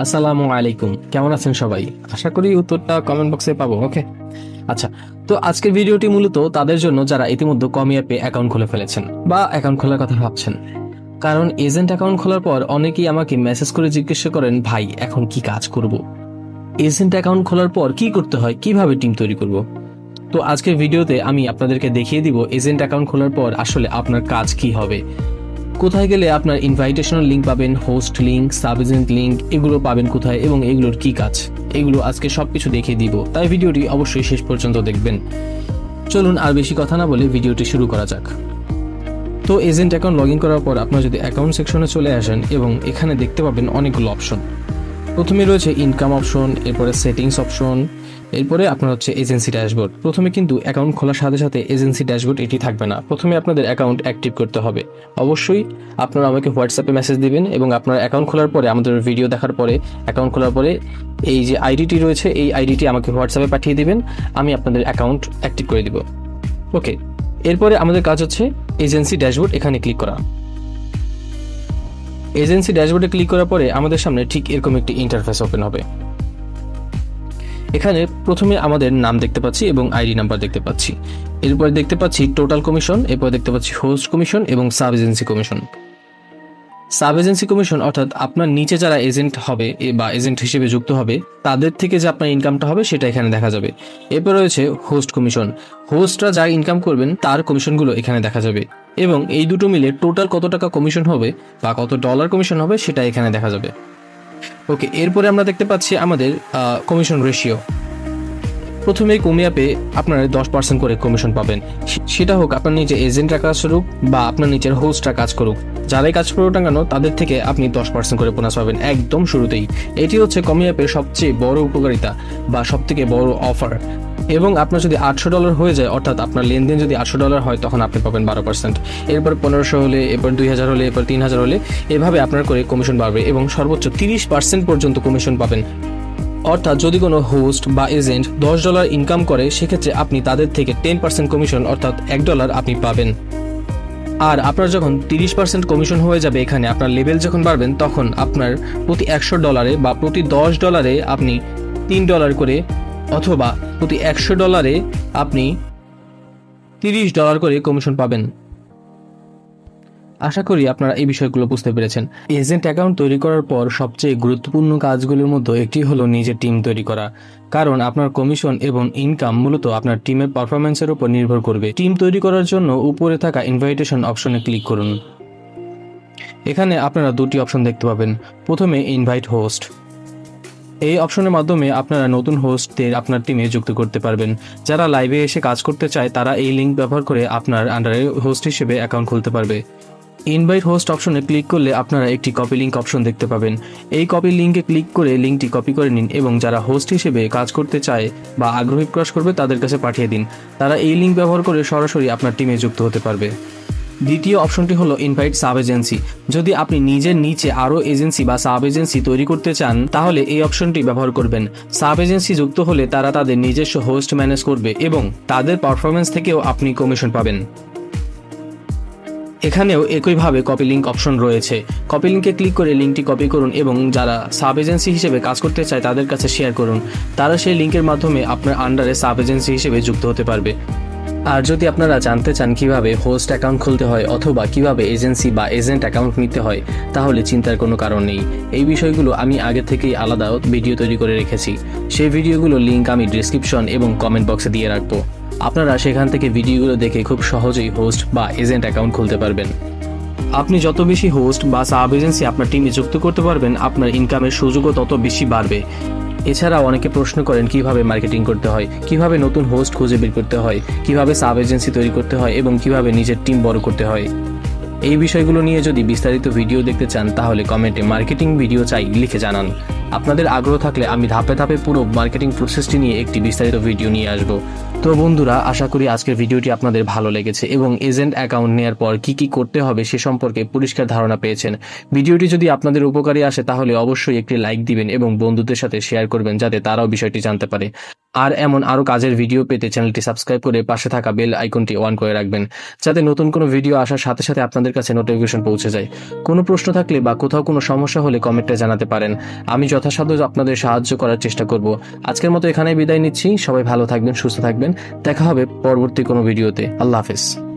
আসসালামু আলাইকুম, কেমন আছেন সবাই? আশা করি উত্তরটা কমেন্ট বক্সে পাবো। ওকে, আচ্ছা। তো আজকের ভিডিওটি মূলত তাদের জন্য যারা ইতিমধ্যে কমি অ্যাপে অ্যাকাউন্ট খুলে ফেলেছেন বা অ্যাকাউন্ট খোলার কথা ভাবছেন। কারণ এজেন্ট অ্যাকাউন্ট খোলার পর অনেকেই আমাকে মেসেজ করে জিজ্ঞাসা করেন, ভাই এখন কি কাজ করব, এজেন্ট অ্যাকাউন্ট খোলার পর কি করতে হয়, কিভাবে টিম তৈরি করব। তো আজকের ভিডিওতে আমি আপনাদেরকে দেখিয়ে দিব এজেন্ট অ্যাকাউন্ট খোলার পর আসলে আপনার কাজ কি হবে, কোথায় গেলে আপনার ইনভাইটেশনাল লিঙ্ক পাবেন, host link, sub agent link, এগুলো পাবেন কোথায় এবং এগুলোর কি কাজ, এগুলো আজকে সবকিছু দেখিয়ে দিব। তাই ভিডিওটি অবশ্যই শেষ পর্যন্ত দেখবেন। চলুন আর বেশি কথা না বলে ভিডিওটি শুরু করা যাক। তো এজেন্ট অ্যাকাউন্ট লগ ইন করার পর আপনারা যদি অ্যাকাউন্ট সেকশনে চলে আসেন এবং এখানে দেখতে পাবেন অনেকগুলো অপশন। প্রথমে রয়েছে ইনকাম অপশন, এরপরে সেটিংস অপশন, এরপরে আপনার হচ্ছে এজেন্সি ড্যাশবোর্ড। প্রথমে কিন্তু অ্যাকাউন্ট খোলার সাথে সাথে এজেন্সি ড্যাশবোর্ড এটি থাকবে না, প্রথমে আপনাদের অ্যাকাউন্ট অ্যাক্টিভ করতে হবে। অবশ্যই আপনারা আমাকে হোয়াটসঅ্যাপে মেসেজ দিবেন এবং আপনার অ্যাকাউন্ট খোলার পরে, আমাদের ভিডিও দেখার পরে, অ্যাকাউন্ট খোলার পরে এই যে আইডিটি রয়েছে এই আইডিটি আমাকে হোয়াটসঅ্যাপে পাঠিয়ে দিবেন, আমি আপনাদের অ্যাকাউন্ট অ্যাক্টিভ করে দিব। ওকে, এরপরে আমাদের কাজ হচ্ছে এজেন্সি ড্যাশবোর্ড, এখানে ক্লিক করা। এজেন্সি ড্যাশবোর্ডে ক্লিক করার পরে আমাদের সামনে ঠিক এরকম একটি ইন্টারফেস ওপেন হবে। এখানে প্রথমে আমাদের নাম দেখতে পাচ্ছি এবং আইডি নাম্বার দেখতে পাচ্ছি, এরপরে দেখতে পাচ্ছি টোটাল কমিশন, এরপর দেখতে পাচ্ছি হোস্ট কমিশন এবং sub agency commission. Sub agency commission অর্থাৎ আপনার নিচে যারা এজেন্ট হবে বা এজেন্ট হিসেবে যুক্ত হবে তাদের থেকে যে আপনার ইনকামটা হবে সেটা এখানে দেখা যাবে। এরপর রয়েছে হোস্ট কমিশন, হোস্টরা যা ইনকাম করবেন তার কমিশনগুলো এখানে দেখা যাবে এবং এই দুটো মিলে টোটাল কত টাকা কমিশন হবে বা কত ডলার কমিশন হবে সেটা এখানে দেখা যাবে। ওকে, এরপরে আমরা দেখতে পাচ্ছি আমাদের কমিশন রেশিও। প্রথমেই কমি অ্যাপে আপনারা 10% করে কমিশন পাবেন, সেটা হোক আপনার নিচে এজেন্টরা কাজ করুক বা আপনার নিচের হোস্টরা কাজ করুক, যারাই কাজ করুক না কেন তাদের থেকে আপনি 10% করে বোনাস পাবেন একদম শুরুতেই। এটি হচ্ছে কমি অ্যাপের সবচেয়ে বড় উপকারিতা বা সবথেকে বড় অফার। এবং আপনার যদি $800 হয়ে যায়, অর্থাৎ আপনার লেনদেন যদি $800 হয়, তখন আপনি পাবেন 12%। এরপর 1500 হলে, এরপর 2000 হলে, এরপর 3000 হলে, এভাবে আপনার করে কমিশন বাড়বে এবং সর্বোচ্চ 30% পর্যন্ত কমিশন পাবেন। অর্থাৎ যদি কোনো হোস্ট বা এজেন্ট $10 ইনকাম করে, সেক্ষেত্রে আপনি তাদের থেকে 10% কমিশন অর্থাৎ $1 আপনি পাবেন। আর আপনার যখন 30% কমিশন হয়ে যাবে, এখানে আপনার লেভেল যখন বাড়বেন, তখন আপনার প্রতি $100 বা প্রতি $10 আপনি $3 করে, অথবা প্রতি $100 আপনি $30 করে কমিশন পাবেন। আশা করি আপনারা এই বিষয়গুলো বুঝতে পেরেছেন। এজেন্ট অ্যাকাউন্ট তৈরি করার পর সবচেয়ে গুরুত্বপূর্ণ কাজগুলোর মধ্যে একটি হলো নিজের টিম তৈরি করা, কারণ আপনার কমিশন এবং ইনকাম মূলত আপনার টিমের পারফরম্যান্সের উপর নির্ভর করবে। টিম তৈরি করার জন্য উপরে থাকা ইনভাইটেশন অপশনে ক্লিক করুন। এখানে আপনারা দুটি অপশন দেখতে পাবেন। প্রথমে ইনভাইট হোস্ট, এই অপশনের মাধ্যমে আপনারা নতুন হোস্টদের আপনার টিমে যুক্ত করতে পারবেন। যারা লাইভে এসে কাজ করতে চায় তারা এই লিঙ্ক ব্যবহার করে আপনার আন্ডারে হোস্ট হিসেবে অ্যাকাউন্ট খুলতে পারবে। ইনভাইট হোস্ট অপশনে ক্লিক করলে আপনারা একটি কপি লিঙ্ক অপশন দেখতে পাবেন। এই কপি লিঙ্কে ক্লিক করে লিঙ্কটি কপি করে নিন এবং যারা হোস্ট হিসেবে কাজ করতে চায় বা আগ্রহী প্রকাশ করবে তাদের কাছে পাঠিয়ে দিন। তারা এই লিঙ্ক ব্যবহার করে সরাসরি আপনার টিমে যুক্ত হতে পারবে। দ্বিতীয় অপশনটি হলো ইনভাইট সাব এজেন্সি। যদি আপনি নিজের নিচে আরও এজেন্সি বা সাব এজেন্সি তৈরি করতে চান, তাহলে এই অপশনটি ব্যবহার করবেন। সাব এজেন্সি যুক্ত হলে তারা তাদের নিজস্ব হোস্ট ম্যানেজ করবে এবং তাদের পারফরমেন্স থেকেও আপনি কমিশন পাবেন। এখানেও একইভাবে কপি লিঙ্ক অপশন রয়েছে। কপি লিঙ্কে ক্লিক করে লিঙ্কটি কপি করুন এবং যারা সাব এজেন্সি হিসেবে কাজ করতে চায় তাদের কাছে শেয়ার করুন। তারা সেই লিঙ্কের মাধ্যমে আপনার আন্ডারে সাব এজেন্সি হিসেবে যুক্ত হতে পারবে। আর যদি আপনারা জানতে চান কিভাবে হোস্ট অ্যাকাউন্ট খুলতে হয় অথবা কিভাবে এজেন্সি বা এজেন্ট অ্যাকাউন্ট নিতে হয়, তাহলে চিন্তার কোনো কারণ নেই। এই বিষয়গুলো আমি আগে থেকেই আলাদা ভিডিও তৈরি করে রেখেছি। সেই ভিডিওগুলোর লিঙ্ক আমি ডিসক্রিপশন এবং কমেন্ট বক্সে দিয়ে রাখবো। আপনারা সেখান থেকে ভিডিওগুলো দেখে খুব সহজেই হোস্ট বা এজেন্ট অ্যাকাউন্ট খুলতে পারবেন। আপনি যত বেশি হোস্ট বা সাব এজেন্সি আপনার টিমে যুক্ত করতে পারবেন, আপনার ইনকামের সুযোগও তত বেশি বাড়বে। এছাড়াও অনেকে প্রশ্ন করেন কিভাবে মার্কেটিং করতে হয়, কিভাবে নতুন হোস্ট খুঁজে বের করতে হয়, কিভাবে সাব এজেন্সি তৈরি করতে হয় এবং কিভাবে নিজের টিম বড় করতে হয়। এই বিষয়গুলো নিয়ে যদি বিস্তারিত ভিডিও দেখতে চান, তাহলে কমেন্টে মার্কেটিং ভিডিও চাই লিখে জানান। আপনাদের আগ্রহ থাকলে আমি ধাপে ধাপে পুরো মার্কেটিং প্রসেসটি নিয়ে একটি বিস্তারিত ভিডিও নিয়ে আসব। তো বন্ধুরা, আশা করি আজকের ভিডিওটি আপনাদের ভালো লেগেছে এবং এজেন্ট অ্যাকাউন্ট নেওয়ার পর কি কি করতে হবে সে সম্পর্কে পরিষ্কার ধারণা পেয়েছেন। ভিডিওটি যদি আপনাদের উপকারী আসে তাহলে অবশ্যই একটি লাইক দিবেন এবং বন্ধুদের সাথে শেয়ার করবেন যাতে তারাও বিষয়টি জানতে পারে। আর এমন আরও কাজের ভিডিও পেতে চ্যানেলটি সাবস্ক্রাইব করে পাশে থাকা বেল আইকনটি অন করে রাখবেন, যাতে নতুন কোনো ভিডিও আসার সাথে সাথে আপনাদের কাছে নোটিফিকেশন পৌঁছে যায়। কোনো প্রশ্ন থাকলে বা কোথাও কোনো সমস্যা হলে কমেন্টে জানাতে পারেন, আমি যথাসাধ্য আপনাদের সাহায্য করার চেষ্টা করব। আজকের মতো এখানেই বিদায় নিচ্ছি। সবাই ভালো থাকবেন, সুস্থ থাকবেন। দেখা হবে পরবর্তী কোনো ভিডিওতে। আল্লাহ হাফেজ।